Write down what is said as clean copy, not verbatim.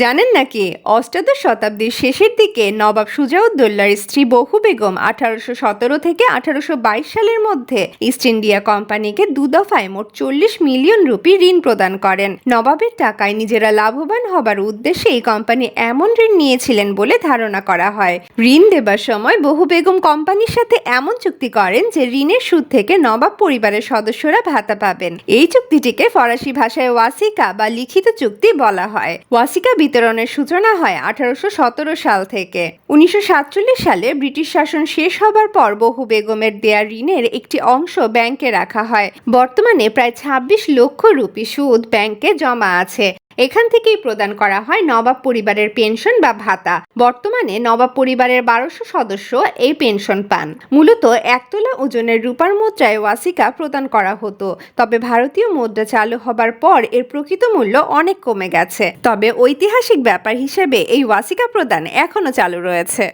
জানেন নাকি অষ্টাদশ শতাব্দীর শেষের দিকে নবাব সুজাউদ্দৌলার স্ত্রী বহু বেগম 1817 থেকে 1822 সালের মধ্যে ইস্ট ইন্ডিয়া কোম্পানিকে দফায় মোট 40 মিলিয়ন রুপি ঋণ প্রদান করেন। নবাবের টাকায় নিজেরা লাভবান হবার উদ্দেশ্যে এই কোম্পানি এমন ঋণ নিয়েছিলেন বলে ধারণা করা হয়। ঋণ দেবার সময় বহু বেগম কোম্পানির সাথে এমন চুক্তি করেন যে ঋণের সুদ থেকে নবাব পরিবারের সদস্যরা ভাতা পাবেন। এই চুক্তিটিকে ফরাসি ভাষায় ওয়াসিকা বা লিখিত চুক্তি বলা হয়। ওয়াসিকা বিতরণের সূচনা হয় 1817 সাল থেকে। 1947 সালে ব্রিটিশ শাসন শেষ হবার পর বহু বেগমের দেয়া ঋণের একটি অংশ ব্যাংকে রাখা হয়। বর্তমানে প্রায় 26 লক্ষ রুপি সুদ ব্যাংকে জমা আছে। এখান থেকেই প্রদান করা হয় নবাব পরিবারের পেনশন বা ভাতা। বর্তমানে নবাব পরিবারের 1200 সদস্য এই পেনশন পান। মূলত 1 তোলা ওজনের রূপার মুদ্রায় ওয়াসিকা প্রদান করা হতো, তবে ভারতীয় মুদ্রা চালু হবার পর এর প্রকৃত মূল্য অনেক কমে গেছে। তবে ঐতিহাসিক ব্যাপার হিসেবে এই ওয়াসিকা প্রদান এখনো চালু রয়েছে।